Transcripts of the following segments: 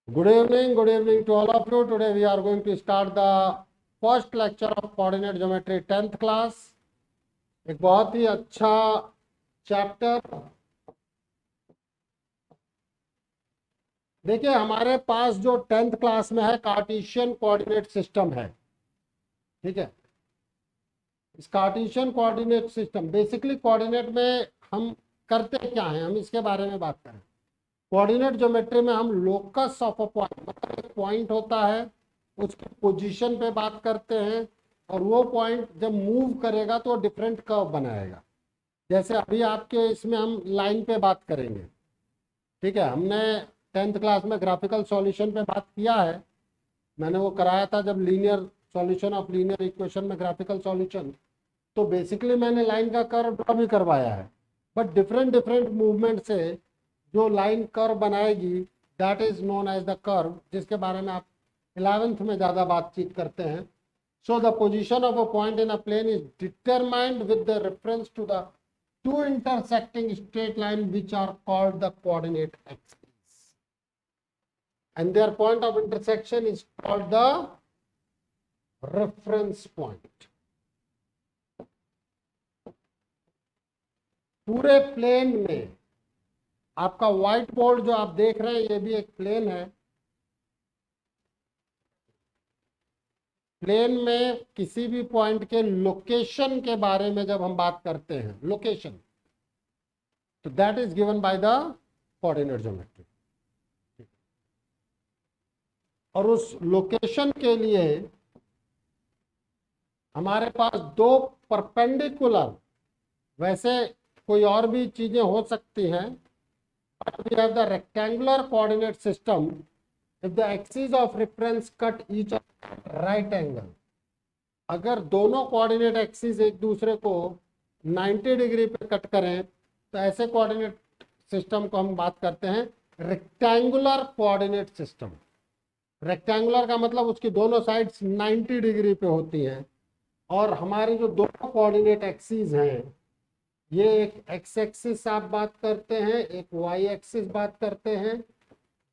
Good evening to all of you. Today we are going to start the first lecture of coordinate geometry 10th class. एक बहुत ही अच्छा chapter. देखिए हमारे पास जो 10th class में है कार्टेशियन कोऑर्डिनेट सिस्टम है, ठीक है। इस Cartesian coordinate system basically coordinate में हम करते क्या हैं, हम इसके बारे में बात करें। कोऑर्डिनेट ज्योमेट्री में हम लोकस ऑफ अ पॉइंट, मतलब एक पॉइंट होता है, उसकी पोजीशन पे बात करते हैं और वो पॉइंट जब मूव करेगा तो डिफरेंट कर्व बनाएगा। जैसे अभी आपके इसमें हम लाइन पे बात करेंगे, ठीक है। हमने 10th क्लास में ग्राफिकल सॉल्यूशन पे बात किया है, मैंने वो कराया था जब linear solution of linear equation में ग्राफिकल सॉल्यूशन। तो बेसिकली मैंने लाइन का कर्व ड्रॉ भी करवाया है, बट डिफरेंट डिफरेंट मूवमेंट से जो लाइन कर्व बनाएगी that is known as the curve, जिसके बारे में आप 11th में ज़्यादा बातचीत करते हैं। So the position of a point in a plane is determined with the reference to the two intersecting straight line which are called the coordinate axes, and their point of intersection is called the reference point. पूरे plane में आपका white board जो आप देख रहे हैं ये भी एक प्लेन है। प्लेन में किसी भी पॉइंट के लोकेशन के बारे में जब हम बात करते हैं, लोकेशन, तो that is given by the coordinate geometry. और उस लोकेशन के लिए हमारे पास दो परपेंडिकुलर, वैसे कोई और भी चीजें हो सकती हैं, but we have the rectangular coordinate system if the axis of reference cut each other at right angle। अगर दोनों कोऑर्डिनेट एक्सिस एक दूसरे को 90 डिग्री पे कट करें तो ऐसे कोऑर्डिनेट सिस्टम को हम बात करते हैं रेक्टेंगुलर कोऑर्डिनेट सिस्टम। रेक्टेंगुलर का मतलब उसकी दोनों साइड्स 90 डिग्री पे होती हैं, और हमारे जो दोनों कोऑर्डिनेट एक्सिस हैं, ये एक एक्स एक्सिस आप बात करते हैं, एक वाई एक्सिस बात करते हैं।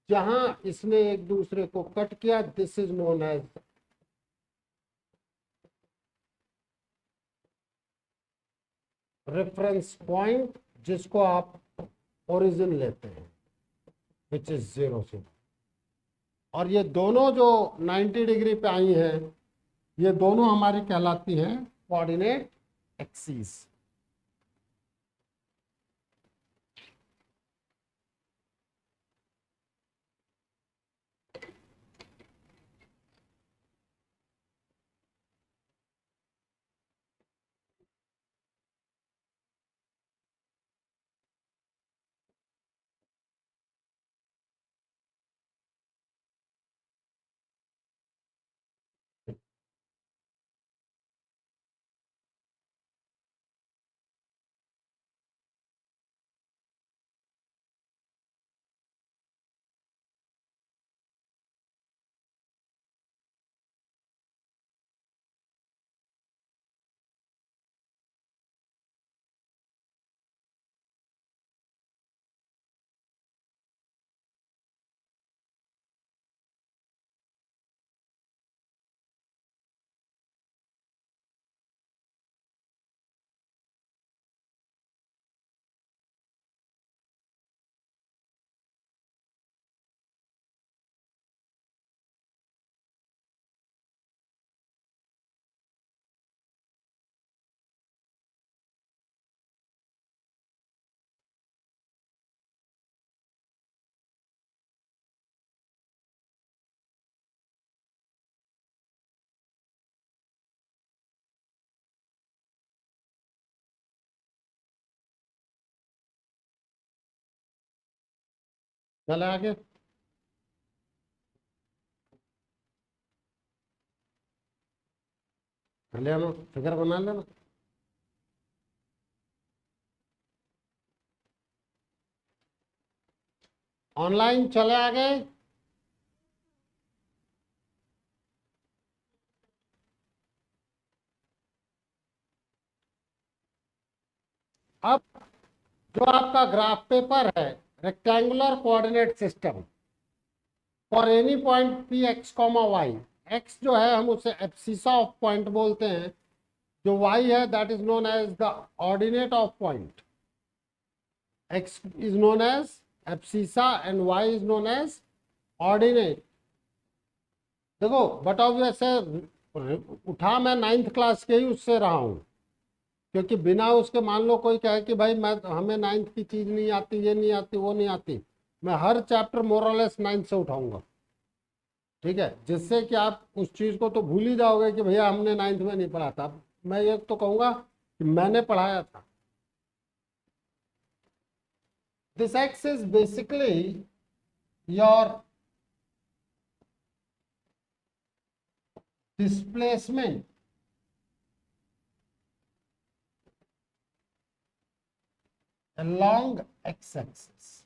जहां इसने एक दूसरे को कट किया this is known as reference point, जिसको आप ओरिजिन लेते हैं विच इज 0 से। और ये दोनों जो 90 डिग्री पे आई हैं, ये दोनों हमारी कहलाती हैं कोऑर्डिनेट एक्सिस। चले आगे। लेना फिगर बना लेना। ऑनलाइन चले आगे। अब जो आपका ग्राफ पेपर है rectangular coordinate system, for any point P x comma y, x जो है हम उसे एब्सिसा ऑफ पॉइंट बोलते हैं, जो वाई है that is known as the ordinate of point. X is known as abscissa and y is known as ordinate. देखो but obvious है, उठा मैं 9th क्लास के ही उससे रहा हूं, क्योंकि बिना उसके मान लो कोई कहे कि भाई मैं हमें 9th की चीज नहीं आती, ये नहीं आती, वो नहीं आती, मैं हर चैप्टर मोरलेस 9th से उठाऊंगा, ठीक है, जिससे कि आप उस चीज को तो भूल ही जाओगे कि भैया हमने 9th में नहीं पढ़ा था। मैं ये तो कहूंगा कि मैंने पढ़ाया था। This x is basically your displacement along x axis।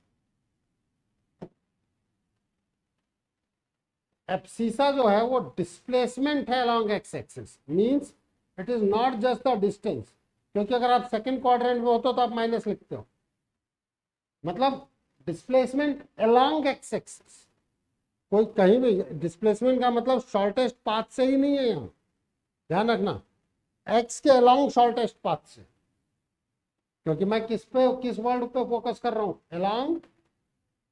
Abscissa जो है वो डिस्प्लेसमेंट है along x axis, means it is not just the distance, क्योंकि अगर आप सेकंड क्वाड्रेंट में होते हो तो आप माइनस लिखते हो, मतलब डिस्प्लेसमेंट along x axis। कोई कहीं भी डिस्प्लेसमेंट का मतलब शॉर्टेस्ट पाथ से ही नहीं है, यहाँ ध्यान रखना, x के along शॉर्टेस्ट पाथ से, क्योंकि मैं किस वर्ड पे फोकस कर रहा हूं, along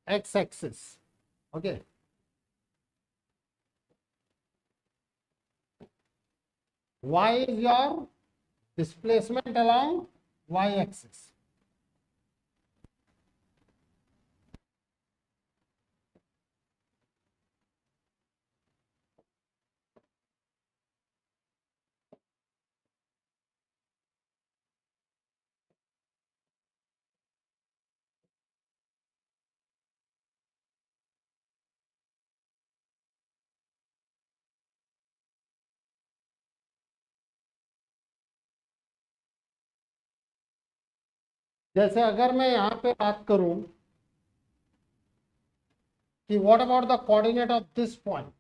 x axis। Okay, y is your displacement along y axis। जैसे अगर मैं यहाँ पे बात करूं कि what about the coordinate of this point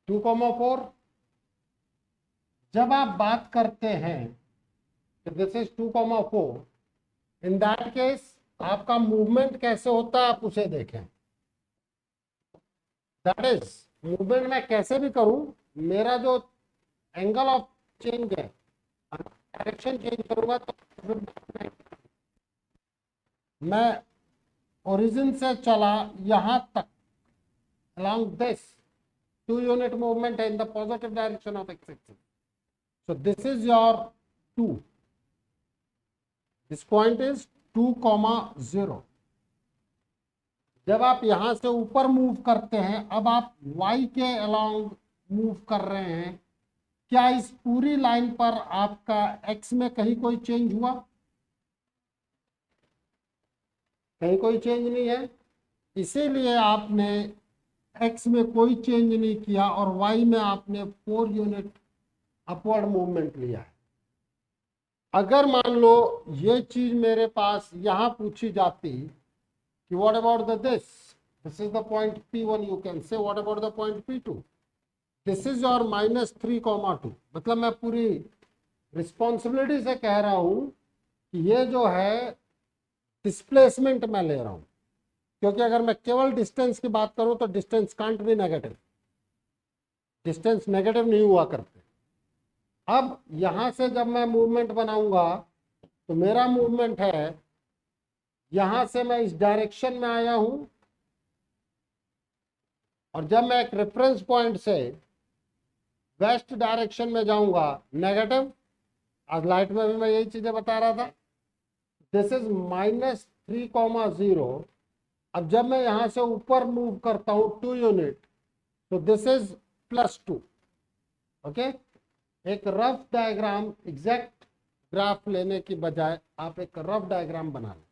2,4, जब आप बात करते हैं कि this is 2,4, in that case आपका मूवमेंट कैसे होता है आप उसे देखें। दैट इज मूवमेंट मैं कैसे भी करूं, मेरा जो एंगल ऑफ चेंज है, डायरेक्शन चेंज करूंगा तो मैं ओरिजिन से चला यहां तक along this 2 unit movement in the positive direction of x axis, so this is your 2, this point is 2,0। जब आप यहां से ऊपर मूव करते हैं, अब आप y के अलोंग मूव कर रहे हैं, क्या इस पूरी लाइन पर आपका x में कहीं कोई चेंज हुआ? कहीं कोई चेंज नहीं है, इसीलिए आपने x में कोई चेंज नहीं किया और y में आपने 4 यूनिट अपवर्ड मूवमेंट लिया है। अगर मान लो ये चीज मेरे पास यहां पूछी जाती कि what about the this is the point P1, you can say what about the point P2, this is your -3,2, मतलब मैं पूरी रिस्पॉन्सिबिलिटी से कह रहा हूं कि ये जो है डिस्प्लेसमेंट मैं ले रहा हूं, क्योंकि अगर मैं केवल डिस्टेंस की बात करूं तो distance can't be negative, distance negative नहीं हुआ करते। अब यहां से जब मैं मूवमेंट बनाऊंगा तो मेरा मूवमेंट है, यहां से मैं इस डायरेक्शन में आया हूं और जब मैं एक रेफरेंस पॉइंट से वेस्ट डायरेक्शन में जाऊंगा नेगेटिव, आज लाइट में भी मैं यही चीजें बता रहा था, दिस इज -3,0। अब जब मैं यहां से ऊपर मूव करता हूं 2 यूनिट, तो दिस इज +2। ओके, एक रफ डायग्राम, एग्जैक्ट ग्राफ लेने की बजाय आप एक रफ डायग्राम बना लें।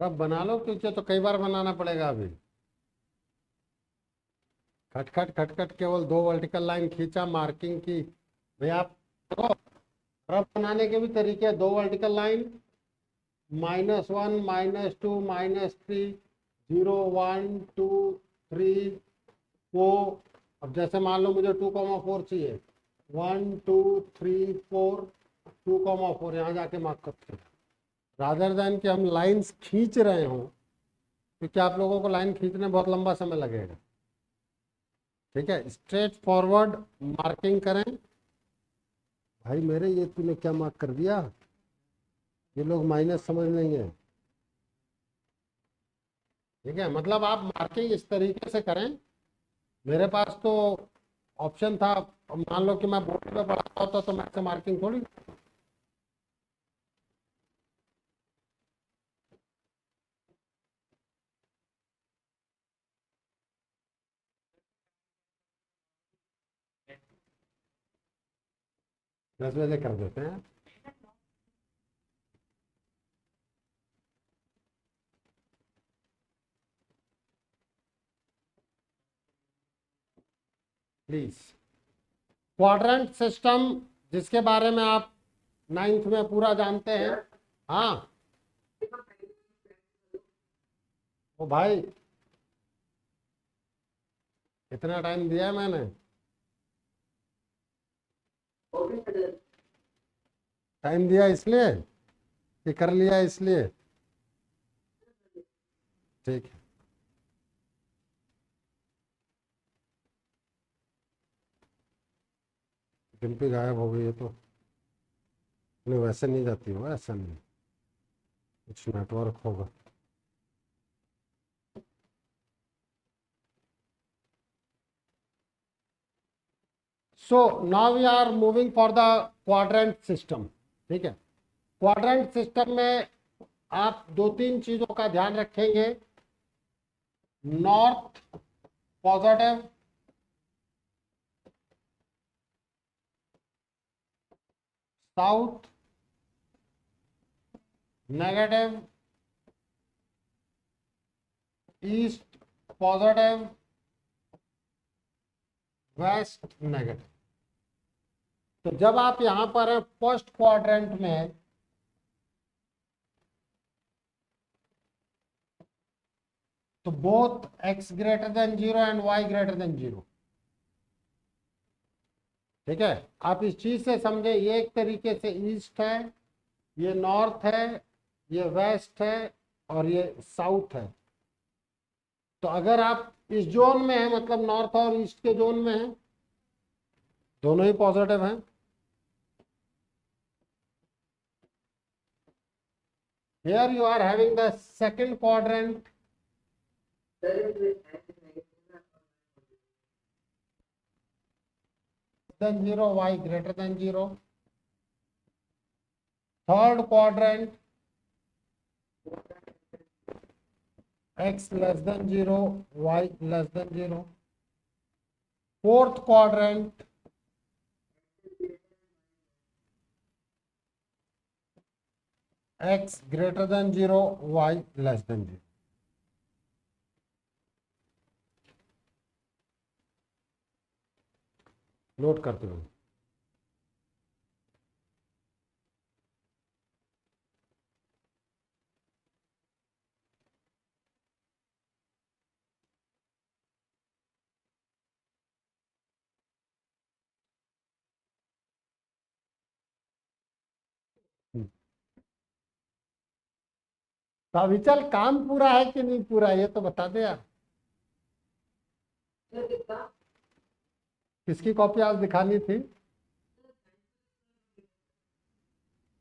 अब बना लो, क्योंकि तो कई बार बनाना पड़ेगा अभी। खट खट खट खट, केवल 2 वर्टिकल लाइन खींचा, मार्किंग की। भाई आप देखो, रफ बनाने के भी तरीके हैं। 2 वर्टिकल लाइन, -1, -2, -3, 0, 1, 2, 3, 4। अब जैसे मान लो मुझे 2,4 चाहिए, 1, 2, 3, 4, 2,4 यहाँ जाके मार्क करते हैं। रादर देन कि हम लाइंस खींच रहे हों, क्योंकि आप लोगों को लाइन खींचने में बहुत लंबा समय लगेगा। ठीक है, स्ट्रेट फॉरवर्ड मार्किंग करें। भाई मेरे, ये तूने क्या मार्क कर दिया? ये लोग माइनस समझ लेंगे। ठीक है, मतलब आप मार्किंग इस तरीके से करें। मेरे पास तो ऑप्शन था, अब मान लो कि मैं बोर्ड पे पढ़ा होता तो मैं से मार्किंग थोड़ी। 10 बजे कर देते हैं। प्लीज, क्वाड्रेंट सिस्टम, जिसके बारे में आप 9th में पूरा जानते हैं। हाँ, ओ भाई, इतना टाइम दिया है मैंने। टाइम दिया इसलिए कि कर लिया इसलिए? ठीक है। डिम्पी गायब हो गई है तो? नहीं, वैसे नहीं जाती हो, ऐसा नहीं, कुछ नेटवर्क होगा। So now we are moving for the quadrant system. ठीक है, क्वाड्रेंट सिस्टम में आप 2-3 चीजों का ध्यान रखेंगे। North positive, south negative, east positive, west negative. तो जब आप यहां पर हैं फर्स्ट क्वाड्रेंट में, तो both x greater than 0 and y greater than 0। ठीक है, आप इस चीज से समझे, ये एक तरीके से ईस्ट है, ये नॉर्थ है, ये वेस्ट है, और ये साउथ है। तो अगर आप इस जोन में हैं, मतलब नॉर्थ और ईस्ट के जोन में हैं, दोनों ही पॉजिटिव हैं। Here you are having the second quadrant. Then 0, y greater than 0. Third quadrant, x less than 0, y less than 0. Fourth quadrant, x greater than 0, y less than 0. Note करते हो? तो अभी चल, काम पूरा है कि नहीं पूरा, ये तो बता दे यार। किसकी कॉपी आज दिखानी थी?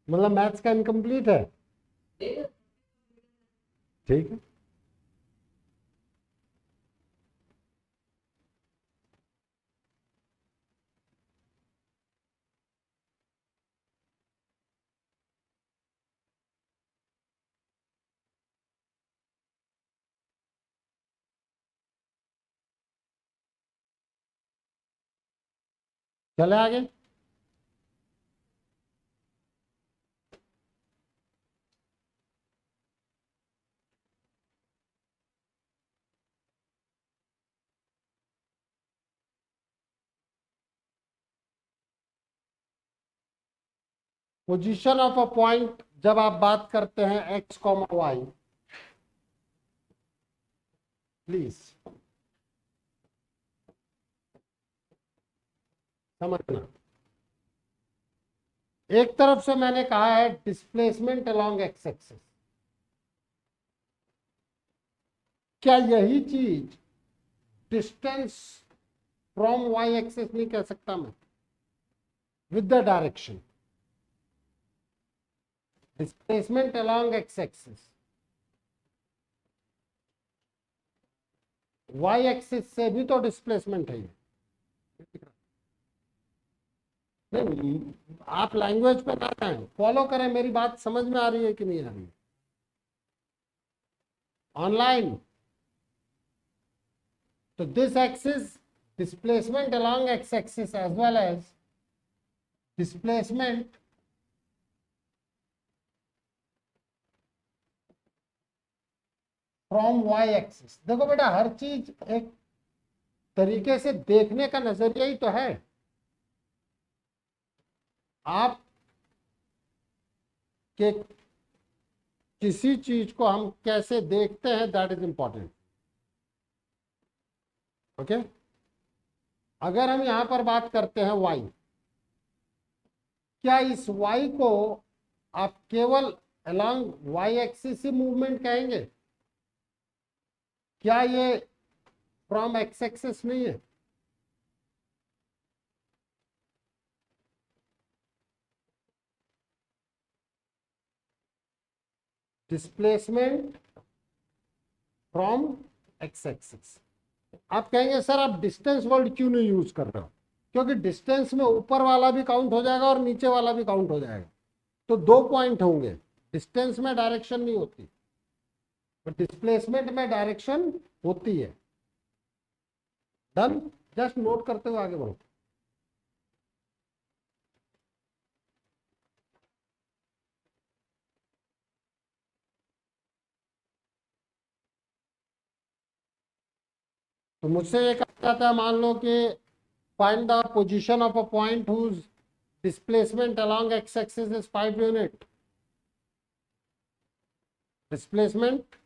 मतलब मैथ्स का इनकम्प्लीट है? ठीक है, चले आगे। पोजीशन ऑफ अ पॉइंट जब आप बात करते हैं एक्स कॉमा वाई, प्लीज समझना, एक तरफ से मैंने कहा है डिस्प्लेसमेंट अलोंग एक्स एक्सिस, क्या यही चीज डिस्टेंस फ्रॉम वाई एक्सिस नहीं कह सकता मैं? With the direction displacement along x axis, y axis से भी तो डिस्प्लेसमेंट है ये। नहीं, आप लैंग्वेज पे ना जाएं, फॉलो करें, मेरी बात समझ में आ रही है कि नहीं आ रही है? ऑनलाइन, तो this axis displacement along x axis as well as displacement from y axis। देखो बेटा, हर चीज एक तरीके से देखने का नजरिया ही तो है। आप के किसी चीज को हम कैसे देखते हैं, दैट इज इंपॉर्टेंट। ओके, अगर हम यहां पर बात करते हैं y, क्या इस y को आप केवल अलोंग y एक्सिस ही मूवमेंट कहेंगे? क्या ये फ्रॉम x एक्सिस नहीं है? Displacement from x axis. आप कहेंगे सर आप डिस्टेंस वर्ड क्यों नहीं यूज कर रहे हो? क्योंकि डिस्टेंस में ऊपर वाला भी काउंट हो जाएगा और नीचे वाला भी काउंट हो जाएगा, तो दो पॉइंट होंगे। डिस्टेंस में डायरेक्शन नहीं होती, बट डिस्प्लेसमेंट में डायरेक्शन होती है। डन, जस्ट नोट करते हुए आगे बढ़ो। तो मुझसे ये कहा जाता है, मान लो कि find the position of a point whose displacement along x axis is 5 unit. Displacement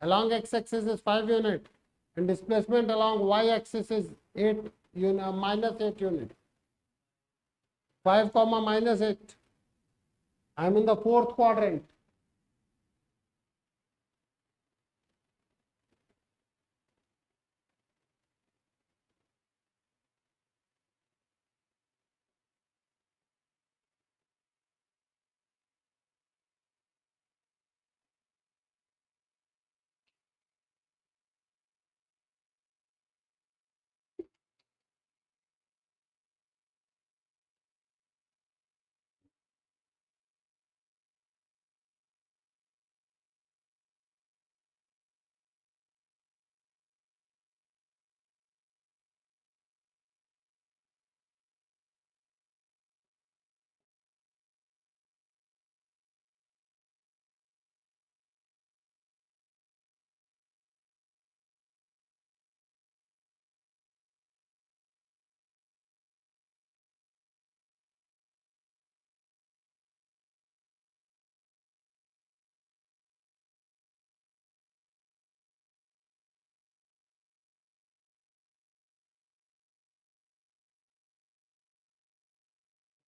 along x axis is 5 unit and displacement along y axis is 8 unit, minus 8 unit. 5 comma minus 8. I am in the fourth quadrant.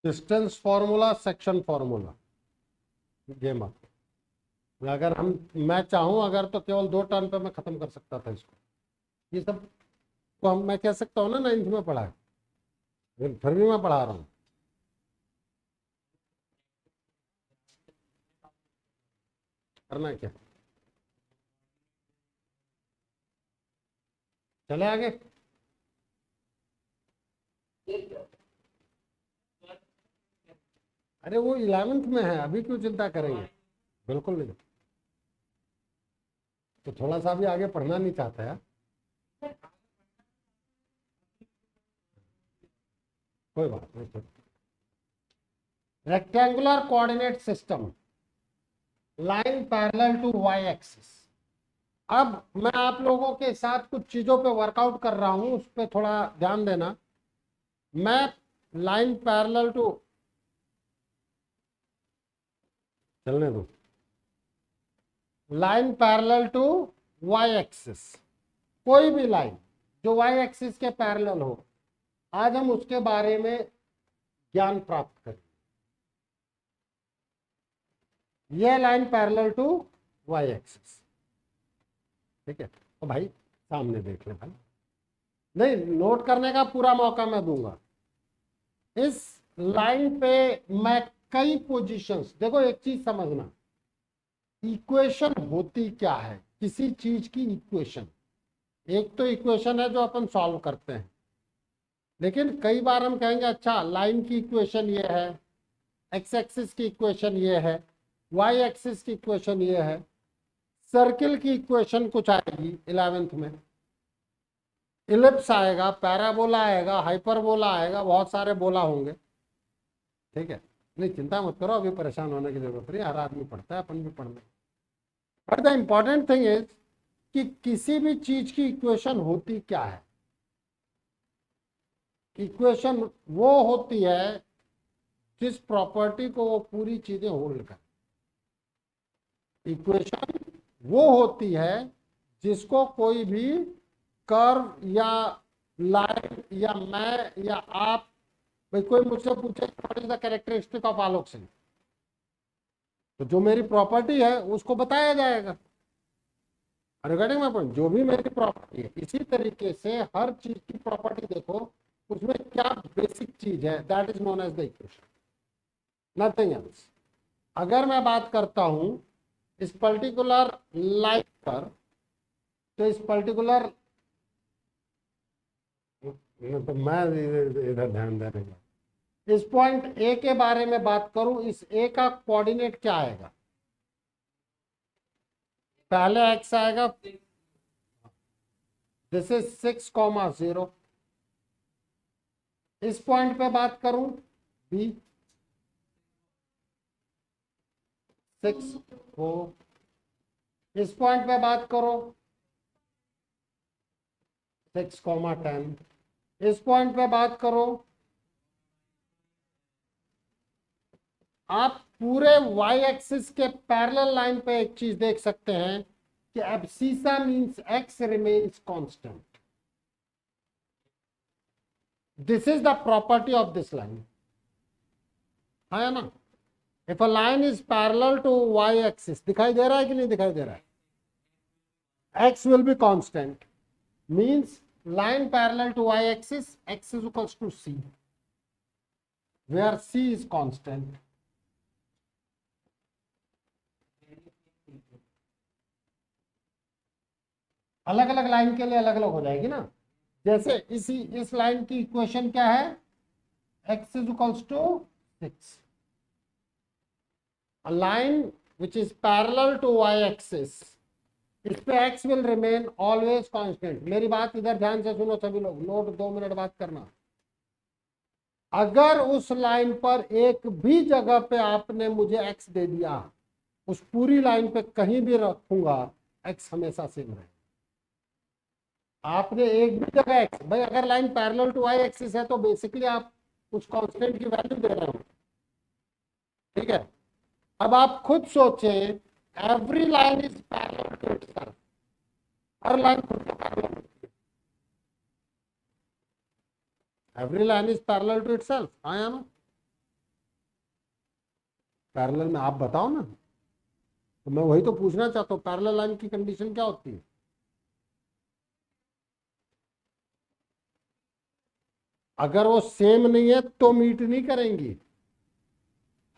Distance formula, section formula, ये मत। अगर मैं चाहूं अगर तो केवल 2 term पे मैं खत्म कर सकता था इसको। ये सब तो मैं कह सकता हूँ ना 9th में पढ़ा है, फिर भी मैं पढ़ा रहा हूँ। करना क्या, चले आगे। अरे वो 11th में है, अभी क्यों चिंता करेंगे? बिल्कुल नहीं, तो थोड़ा सा भी आगे पढ़ना नहीं चाहता है, कोई बात नहीं। Rectangular coordinate system, line parallel to y axis. अब मैं आप लोगों के साथ कुछ चीजों पे वर्कआउट कर रहा हूं, उस पर थोड़ा ध्यान देना। मैं लाइन पैरेलल टू चलने दो। Line parallel to y axis, कोई भी लाइन जो वाई एक्सिस के पैरेलल हो, आज हम उसके बारे में ज्ञान प्राप्त करें। यह line parallel to y axis, ठीक है। तो भाई सामने देख ले भाई, नहीं नोट करने का पूरा मौका मैं दूंगा। इस लाइन पे मैं कई पोजीशंस, देखो एक चीज समझना, इक्वेशन होती क्या है, किसी चीज की इक्वेशन, एक तो इक्वेशन है जो अपन सॉल्व करते हैं, लेकिन कई बार हम कहेंगे अच्छा लाइन की इक्वेशन ये है, एक्स एक्सिस की इक्वेशन ये है, वाई एक्सिस की इक्वेशन ये है, सर्किल की इक्वेशन कुछ आएगी 11th में, इलिप्स आएगा, पैराबोला आएगा, हाइपरबोला आएगा, बहुत सारे बोला होंगे, ठीक है। नहीं चिंता मत करो, अभी परेशान होने की जरूरत नहीं, हर आदमी पढ़ता है, अपन भी पढ़ना। But the important thing is कि किसी भी चीज की इक्वेशन होती क्या है। इक्वेशन वो होती है जिस प्रॉपर्टी को वो पूरी चीजें होल्ड कर। इक्वेशन वो होती है जिसको कोई भी कर्व या लाइन या मैं या आप, भाई कोई मुझसे पूछे what is the characteristic of Alok Singh, तो जो मेरी प्रॉपर्टी है उसको बताया जाएगा। रिगार्डिंग माय पॉइंट, जो भी मेरी प्रॉपर्टी है, इसी तरीके से हर चीज की प्रॉपर्टी देखो, उसमें क्या बेसिक चीज है, that is known as the equation, nothing else. अगर मैं बात करता हूं इस पर्टिकुलर लाइन पर, तो इस पर्टिकुलर, तो मैं इधर ध्यान दे रहा, इस पॉइंट ए के बारे में बात करूं, इस ए का कोऑर्डिनेट क्या आएगा, पहले एक्स आएगा, दिस इज 6,0। इस पॉइंट पे बात करूं बी 6,4, इस पॉइंट पे बात करो 6,10, इस पॉइंट पे बात करो, आप पूरे y एक्सिस के पैरेलल लाइन पे एक चीज देख सकते हैं कि abscissa means x remains constant. This is the property of this line, है ना। If a line is parallel to y axis, दिखाई दे रहा है कि नहीं दिखाई दे रहा है, x will be constant, means line parallel to y axis, x is equals to c, where c is constant. अलग अलग लाइन के लिए अलग अलग हो जाएगी ना, जैसे इस लाइन की इक्वेशन क्या है, x is equals to 6, a line which is parallel to y axis, इस पे x will remain always constant। मेरी बात इधर ध्यान से सुनो सभी लोग, नोट 2 मिनट बात करना। अगर उस लाइन पर एक भी जगह पे आपने मुझे x दे दिया, उस पूरी लाइन पे कहीं भी रखूंगा x हमेशा सेम रहेगा। आपने एक भी जगह x, भाई अगर line parallel to y axis है तो बेसिकली आप उस कांस्टेंट की वैल्यू दे रहे हो, ठीक है। अब आप खुद सोचें, every line is parallel to itself, हर लाइन खुद को पैरेलल होती है, every line is parallel to itself, आया ना। पैरेलल में आप बताओ ना, तो मैं वही तो पूछना चाहता हूँ, पैरेलल लाइन की कंडीशन क्या होती है। अगर वो सेम नहीं है तो मीट नहीं करेंगी,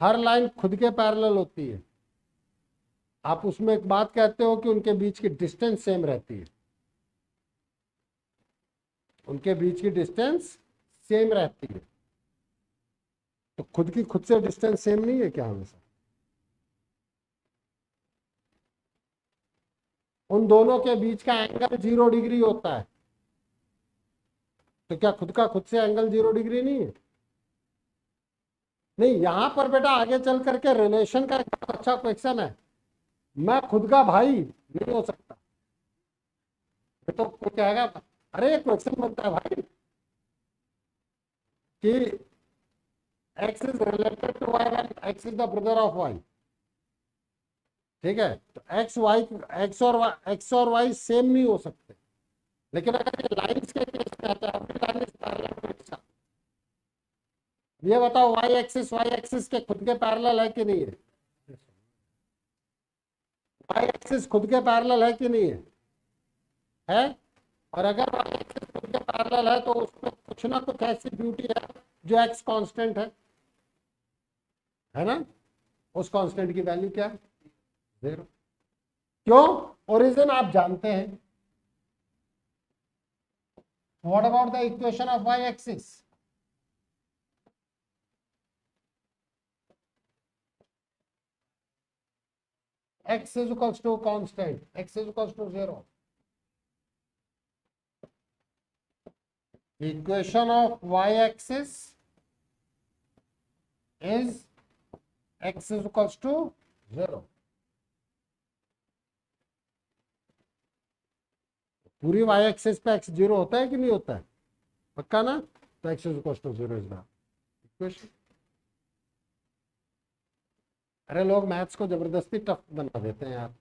हर लाइन खुद के पैरेलल होती है। आप उसमें एक बात कहते हो कि उनके बीच की डिस्टेंस सेम रहती है, उनके बीच की डिस्टेंस सेम रहती है, तो खुद की खुद से डिस्टेंस सेम नहीं है क्या हमेशा, उन दोनों के बीच का एंगल 0 डिग्री होता है, तो क्या खुद का खुद से एंगल 0 डिग्री नहीं है। नहीं, यहां पर बेटा आगे चल करके रिलेशन का एक बहुत अच्छा क्वेश्चन है, मैं खुद का भाई नहीं हो सकता, तो कोई कहेगा अरे क्वेश्चन बनता है भाई कि x is related to y and x is the brother of y, ठीक है, तो एक्स और वाई सेम नहीं हो सकते, लेकिन अगर ये लाइंस के केस में आता है, अपनी line is parallel to each other. ये बताओ वाई एक्सिस के खुद के पैरेलल है कि नहीं है? वाई एक्सिस खुद के पैरेलल है कि नहीं है? है। और अगर वाई एक्सिस खुद के पैरेलल है तो उसमें कुछ ना कुछ ऐसी ब्यूटी है जो एक्स कांस्टेंट है ना? उस कांस्टेंट की वैल्यू क्या है? 0। क्यों? ओरिजिन आप जानते हैं। What about the equation of y axis? x is equals to constant, x is equals to 0. Equation of y-axis is x is equals to 0. पूरी y एक्सिस पे x 0 होता है कि नहीं होता है? पक्का ना? तो x is equals to 0 is the equation. अरे लोग मैथ्स को जबरदस्ती टफ बना देते हैं यार,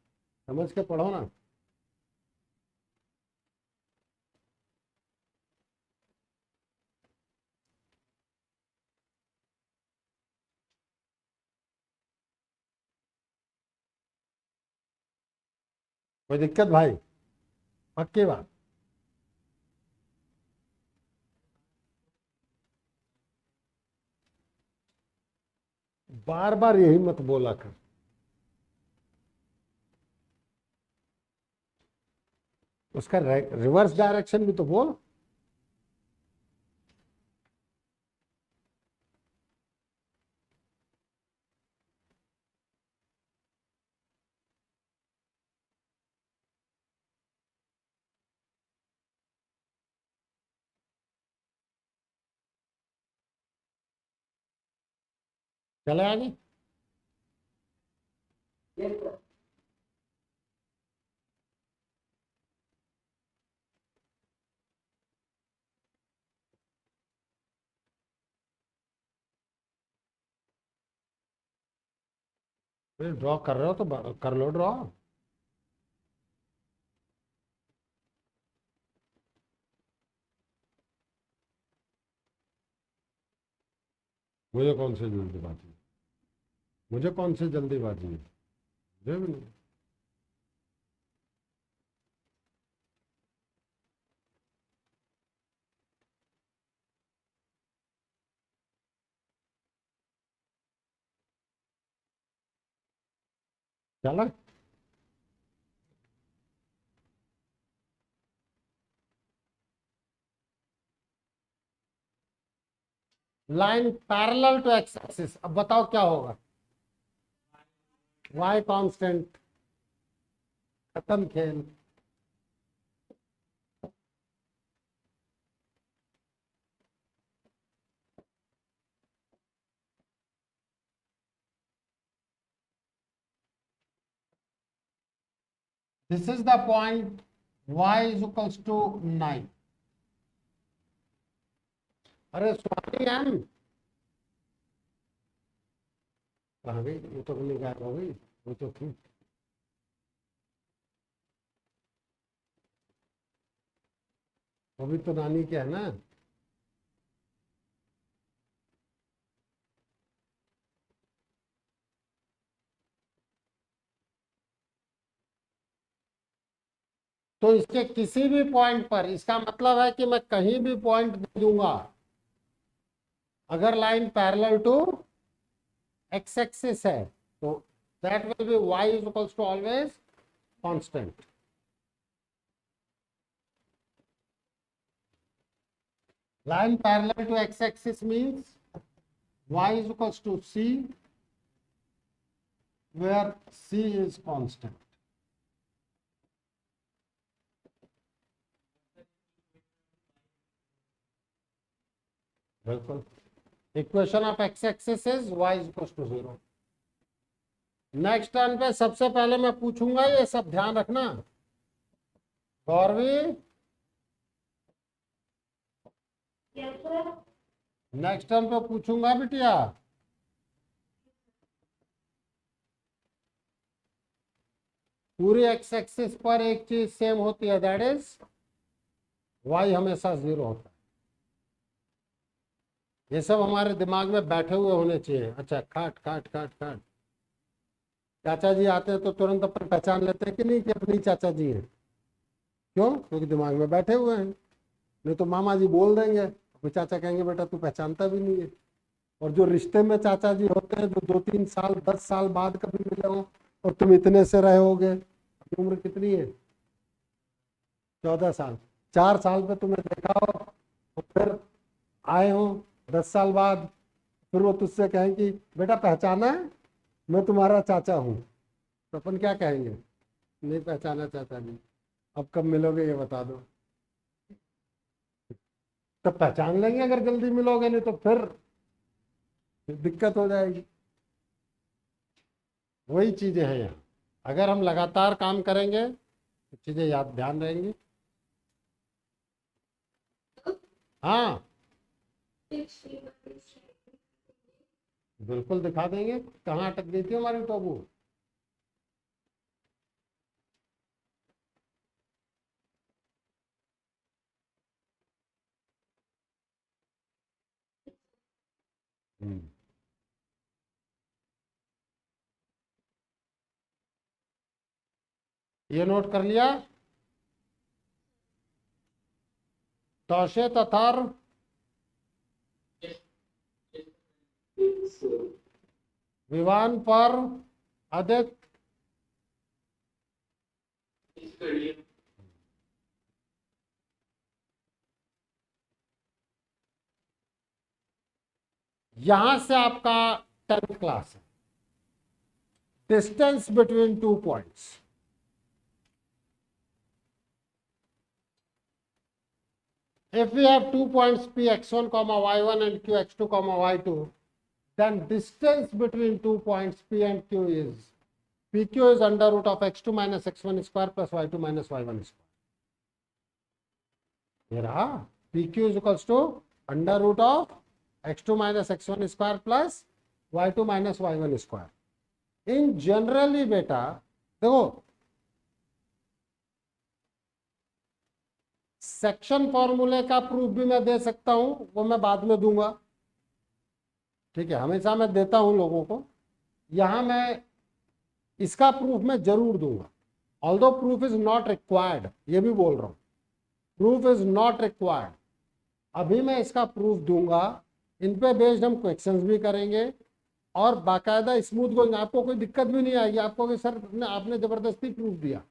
समझ के पढ़ो ना। कोई दिक्कत भाई? पक्की बात। बार बार यही मत बोला कर। उसका रिवर्स डायरेक्शन भी तो बोल। चले आगे। ड्रॉ कर रहे हो तो कर लो ड्रॉ। मुझे कौन सी जल्दीबाजी है? मुझे कौन सी जल्दीबाजी है? मुझे भी नहीं। चला। Line parallel to x axis, अब बताओ क्या होगा? Y constant. खत्म खेल। This is the point y is equals to 9। अरे स्वामी एम कहाँ गई? वो तो नहीं, गायब हो गई। वो तो थी। वो भी तो नानी क्या है ना। तो इसके किसी भी पॉइंट पर, इसका मतलब है कि मैं कहीं भी पॉइंट दे दूंगा, अगर line parallel to x axis है तो that will be y is equals to always constant. Line parallel to x axis means y is equals to c where c is constant। बिल्कुल। Equation of x axis is y is equals to 0। Next turn पे सबसे पहले मैं पूछूंगा, ये सब ध्यान रखना। गौरवी, नेक्स्ट टर्न पे पूछूंगा बिटिया। पूरी एक्स एक्सिस पर एक चीज सेम होती है, दैट इज वाई हमेशा 0 होता है। ये सब हमारे दिमाग में बैठे हुए होने चाहिए। अच्छा, काट काट काट काट। चाचा जी आते हैं तो तुरंत अपन पहचान लेते हैं कि नहीं कि अपनी चाचा जी हैं। क्यों? क्योंकि दिमाग में बैठे हुए हैं। नहीं तो मामा जी बोल देंगे, तो चाचा कहेंगे बेटा तू पहचानता भी नहीं है। और जो रिश्ते में चाचा जी होते हैं, जो 2-3 साल 10 साल बाद कभी मिले हो, और तुम इतने से रहे होगे, अपनी उम्र कितनी है? 14 साल। 4 साल पे तुम्हें देखा हो, और फिर आए हो 10 साल बाद, फिर वो तुझसे कहें कि बेटा पहचाना है, मैं तुम्हारा चाचा हूँ। तो अपन क्या कहेंगे? नहीं पहचाना चाचा जी, अब कब मिलोगे ये बता दो। तब पहचान लेंगे अगर जल्दी मिलोगे, नहीं तो फिर दिक्कत हो जाएगी। वही चीजें हैं यहाँ। अगर हम लगातार काम करेंगे तो चीजें याद ध्यान रहेंगी। हाँ बिल्कुल दिखा देंगे। कहाँ अटक गई थी हमारी टोबू? हम्म। ये नोट कर लिया। तौशे तथर विवान पर अधिक यहां से आपका 10th क्लास है। Distance between 2 points. If we have 2 points Px1, y1 and Qx2, y2, then distance between 2 points P and Q is PQ is under root of x2 minus x1 square plus y2 minus y1 square. ये रहा PQ is equals to under root of x2 minus x1 square plus y2 minus y1 square. In generally बेटा देखो, section फॉर्मूले का proof भी मैं दे सकता हूं, वो मैं बाद में दूंगा। ठीक है, हमेशा मैं देता हूं लोगों को। यहां मैं इसका प्रूफ मैं जरूर दूंगा, although proof is not required, ये भी बोल रहा हूं, प्रूफ इज नॉट रिक्वायर्ड। अभी मैं इसका प्रूफ दूंगा, इन पे बेस्ड हम क्वेश्चंस भी करेंगे और बाकायदा स्मूथ गोइंग, आपको कोई दिक्कत भी नहीं आएगी। आपको कि सर आपने जबरदस्ती प्रूफ दिया,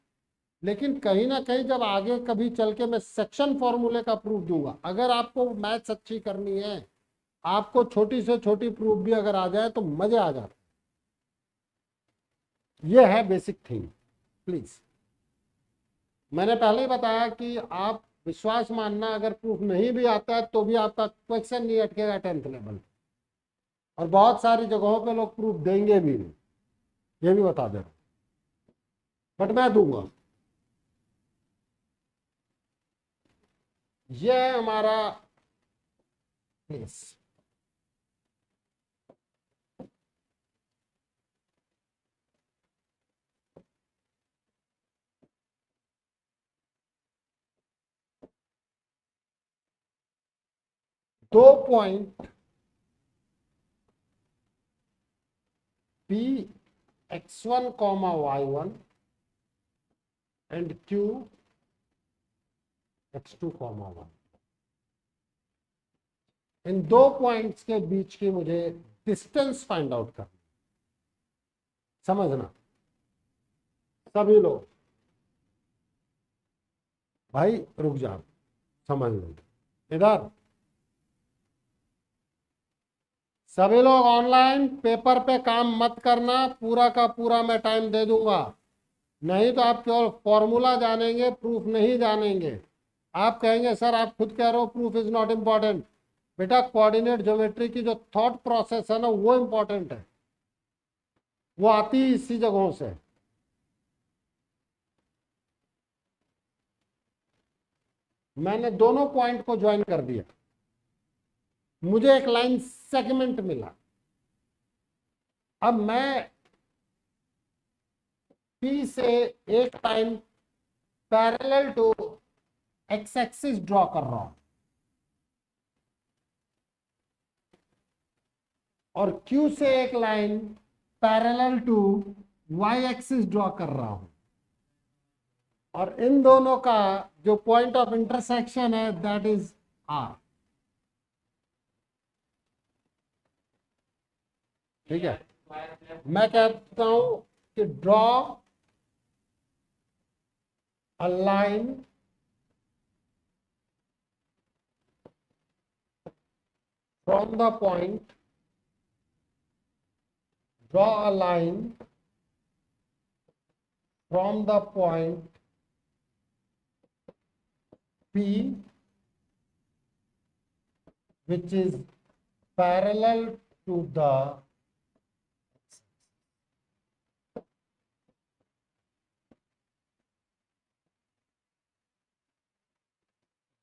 लेकिन कहीं ना कहीं जब आगे कभी चल के मैं सेक्शन फॉर्मूले का प्रूफ दूंगा, अगर आपको मैथ्स अच्छी करनी है, आपको छोटी से छोटी प्रूफ भी अगर आ जाए तो मजे आ जाते। ये है बेसिक थिंग। प्लीज, मैंने पहले ही बताया कि आप विश्वास मानना, अगर प्रूफ नहीं भी आता है तो भी आपका क्वेश्चन नहीं अटकेगा 10th लेवल। और बहुत सारी जगहों पे लोग प्रूफ देंगे भी नहीं, ये भी बता दे रहा हूं, बट मैं दूंगा। ये है हमारा केस। दो point P x1, y1 and Q x2, y, इन दो पॉइंट्स के बीच की मुझे डिस्टेंस फाइंड आउट करना। समझना सभी लोग, भाई रुक जाओ, समझ लेंगे इधर। सभी लोग ऑनलाइन पेपर पे काम मत करना, पूरा का पूरा मैं टाइम दे दूंगा, नहीं तो आप केवल फॉर्मूला जानेंगे, प्रूफ नहीं जानेंगे। आप कहेंगे सर आप खुद कह रहे हो प्रूफ इज नॉट इंपॉर्टेंट। बेटा कोऑर्डिनेट ज्योमेट्री की जो थॉट प्रोसेस है ना, वो इंपॉर्टेंट है, वो आती है इसी जगहों से। मैंने दोनों पॉइंट को ज्वाइन कर दिया, मुझे एक लाइन सेगमेंट मिला। अब मैं P से एक line parallel to x axis draw कर रहा हूं और Q से एक line parallel to y axis draw कर रहा हूं और इन दोनों का जो पॉइंट ऑफ इंटरसेक्शन है दैट इज R। ठीक है, मैं कहता हूं कि draw a line from the point, draw a line from the point P which is parallel to the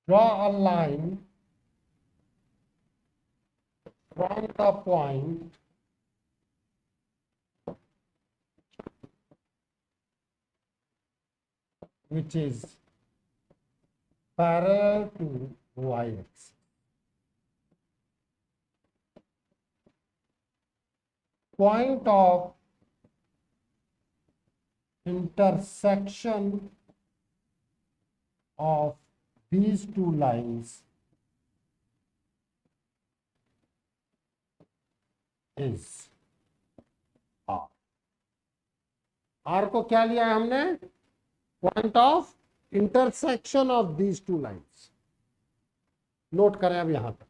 draw a line from the point which is parallel to y-axis. Point of intersection of these two lines is R. R को क्या लिया है हमने? Point of intersection of these two lines. Note करें अब यहां तक।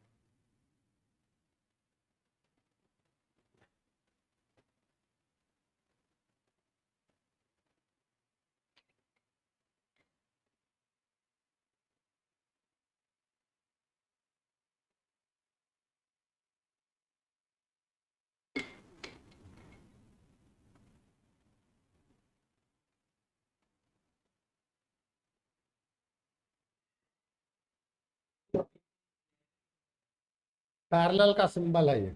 Parallel का सिंबल है ये,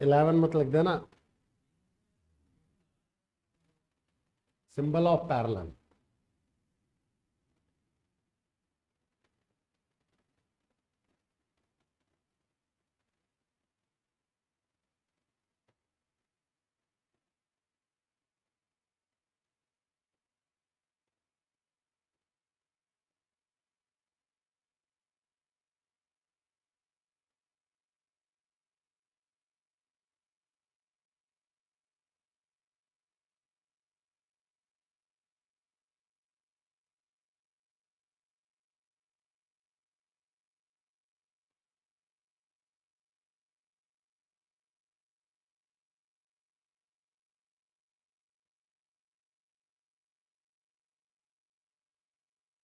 11 मत लिख देना, symbol of parallel.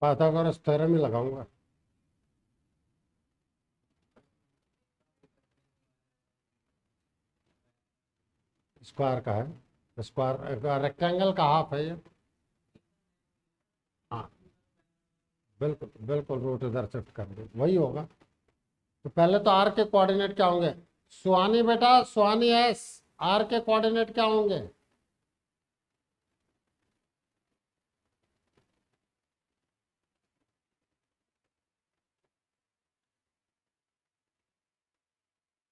Pythagoras theorem ही लगाऊंगा। स्क्वायर का है, स्क्वायर रेक्टेंगल का हाफ है ये। हाँ बिल्कुल बिल्कुल, रूट इधर शिफ्ट कर दे, वही होगा। तो पहले तो आर के कोऑर्डिनेट क्या होंगे? सुहानी बेटा, सुहानी एस, आर के कोऑर्डिनेट क्या होंगे?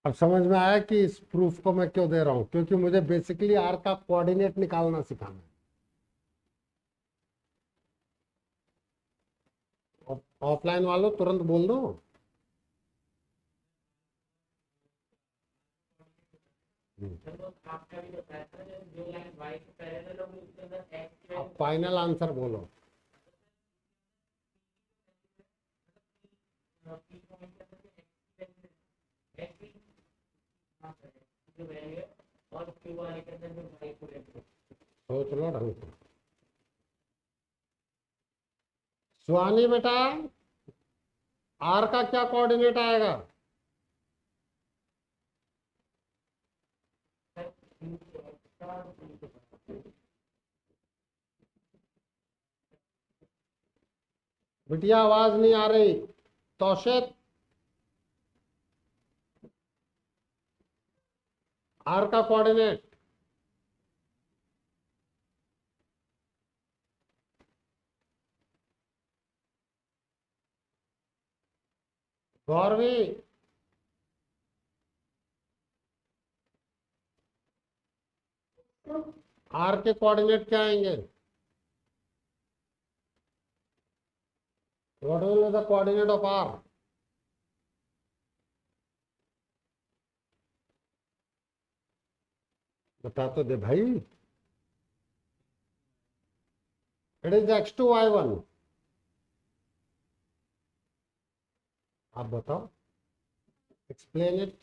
अब समझ में आया कि इस प्रूफ को मैं क्यों दे रहा हूं? क्योंकि मुझे बेसिकली आर का कोऑर्डिनेट निकालना सिखाना है। ऑफलाइन वालों तुरंत बोल दो। अब फाइनल आंसर बोलो। सोच लो ढंग से। सुहानी बेटा, आर का क्या कोऑर्डिनेट आएगा? बिटिया आवाज नहीं आ रही। तौशिक, आर का कोऑर्डिनेट गौरवी, आर के कोऑर्डिनेट क्या आएंगे? What will be the coordinate of R? बता तो दे भाई। It is x2y1। आप बताओ, एक्सप्लेन इट।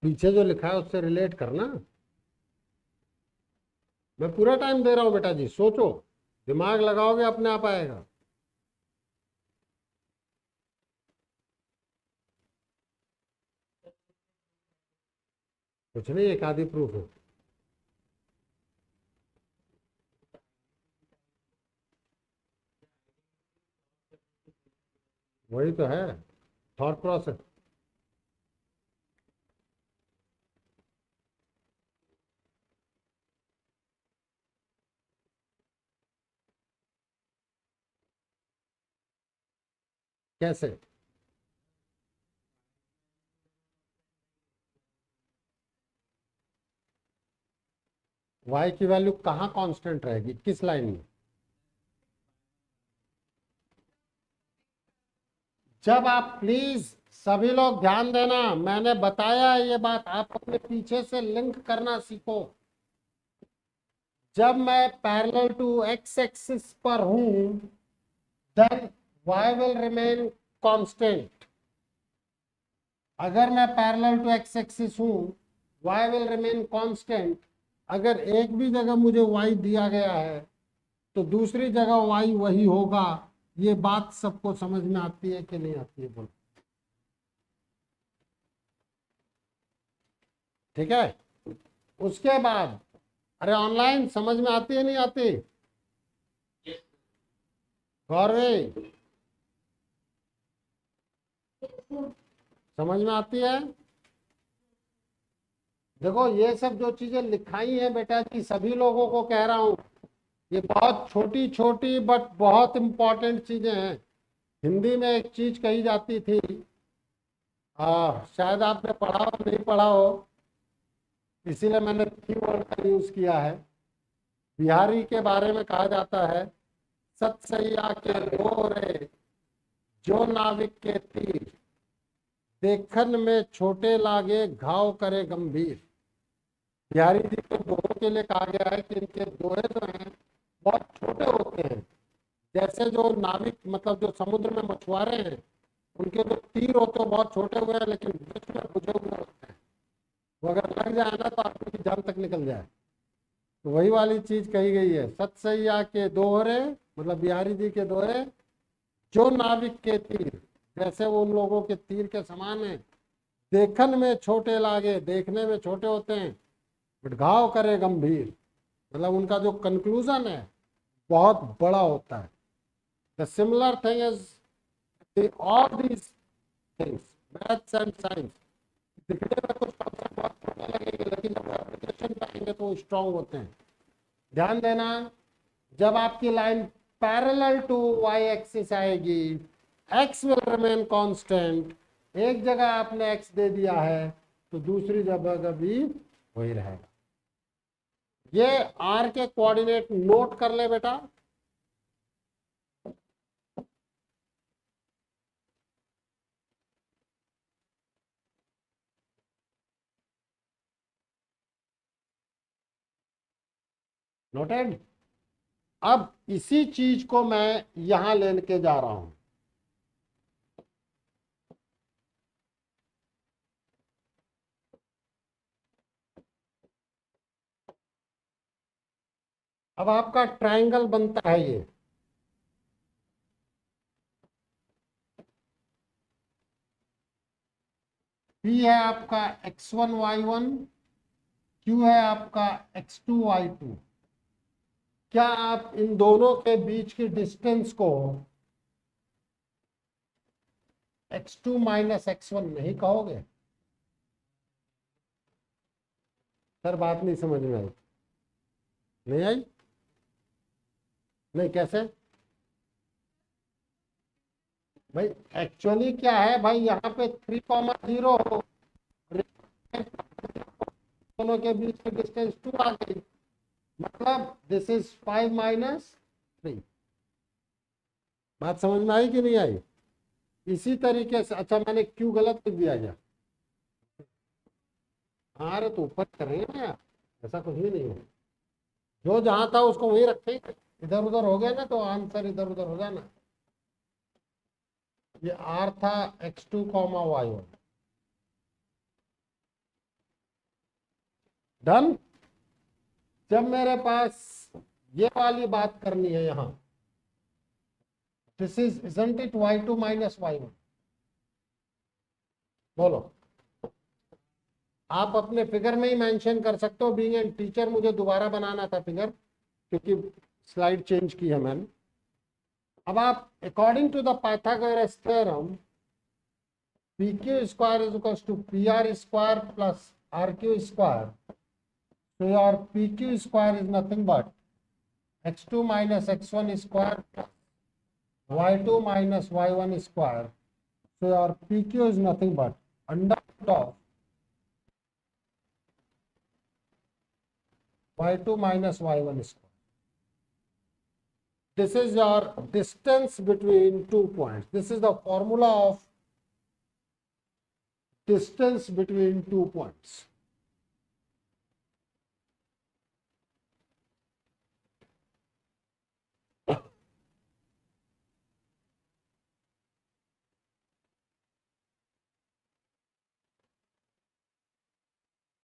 पीछे जो लिखा है उससे रिलेट करना। मैं पूरा टाइम दे रहा हूं बेटा जी, सोचो, दिमाग लगाओगे अपने आप आएगा। कुछ नहीं, एक आधी प्रूफ है। वही तो है थॉट प्रोसेस। कैसे? y की वैल्यू कहाँ कांस्टेंट रहेगी, किस लाइन में? जब आप, प्लीज सभी लोग ध्यान देना, मैंने बताया है ये बात, आप अपने पीछे से लिंक करना सीखो। जब मैं पैरेलल टू x एक्सिस पर हूं, then y will remain constant. अगर मैं पैरेलल टू x एक्सिस हूं, y विल रिमेन कांस्टेंट। अगर एक भी जगह मुझे y दिया गया है तो दूसरी जगह y वही होगा। ये बात सबको समझ में आती है कि नहीं आती है, बोलो। ठीक है, उसके बाद, अरे ऑनलाइन समझ में आती है नहीं आती? गौरवी, समझ में आती है? देखो ये सब जो चीजें लिखाई हैं बेटा जी, सभी लोगों को कह रहा हूं, ये बहुत छोटी छोटी बट बहुत इंपॉर्टेंट चीजें हैं। हिंदी में एक चीज कही जाती थी, शायद आपने पढ़ा हो नहीं पढ़ा हो, इसीलिए मैंने कीवर्ड का यूज किया है। बिहारी के बारे में कहा जाता है, सतसैया के दोहरे जो नाविक के तीर, देखन में छोटे लागे घाव करे गंभीर। बिहारी जी के दोहों के लिए कहा गया है कि इनके दोहे जो हैं बहुत छोटे होते हैं। जैसे जो नाविक, मतलब जो समुद्र में मछुआरे हैं, उनके जो तीर होते हैं बहुत छोटे हुए हैं लेकिन बीच में बुझे हुए होते हैं। वो अगर लग जाए ना तो आपकी जान तक निकल जाए। तो वही वाली चीज कही गई है, सतसैया के दोहरे, मतलब बिहारी जी के दोहे, जो नाविक के तीर, जैसे वो उन लोगों के तीर के समान है। देखन में छोटे लागे, देखने में छोटे होते हैं, बट घाव करे गंभीर, मतलब उनका जो कंक्लूजन है बहुत बड़ा होता है। The similar thing is all these things, maths and science, दिखने में कुछ कॉन्सेप्ट बहुत छोटे लगेंगे लेकिन जब एप्लीकेशन पे आएंगे तो स्ट्रांग होते हैं। ध्यान देना, जब आपकी line parallel to y axis आएगी, x विल रिमेन कांस्टेंट। एक जगह आपने x दे दिया है तो दूसरी जगह भी वही रहेगा। ये r के कोऑर्डिनेट नोट कर ले बेटा। नोटेड। अब इसी चीज को मैं यहां लेके जा रहा हूं। अब आपका ट्रायंगल बनता है ये, P है आपका x1y1, Q है आपका x2y2। क्या आप इन दोनों के बीच की डिस्टेंस को x2 माइनस x1 नहीं कहोगे? सर बात नहीं समझ में आई। नहीं आई? नहीं, कैसे? भाई एक्चुअली क्या है भाई, यहाँ पे 3,0 दोनों के बीच में डिस्टेंस 2 आ गई, मतलब दिस इज 5 - 3। बात समझ में आई कि नहीं आई? इसी तरीके से, अच्छा मैंने क्यू गलत लिख दिया क्या? हाँ, अरे तो ऊपर कर रहे हैं ना यार, ऐसा कुछ भी नहीं है। जो जहां था उसको वही रखें, इधर उधर हो गया ना तो आंसर इधर उधर हो जाना। ये आर था x2, y1। डन। जब मेरे पास ये वाली बात करनी है यहां, this is isn't it y2 - y1? बोलो। आप अपने फिगर में ही मेंशन कर सकते हो, बीइंग एन टीचर मुझे दोबारा बनाना था फिगर, क्योंकि स्लाइड चेंज की है मैंने। अब आप according to the Pythagoras theorem, PQ² = PR² plus RQ². So your PQ² is nothing but x2 - x1² plus y2 - y1². So your PQ is nothing but under root of y2 - y1². This is your distance between 2 points. This is the formula of distance between 2 points.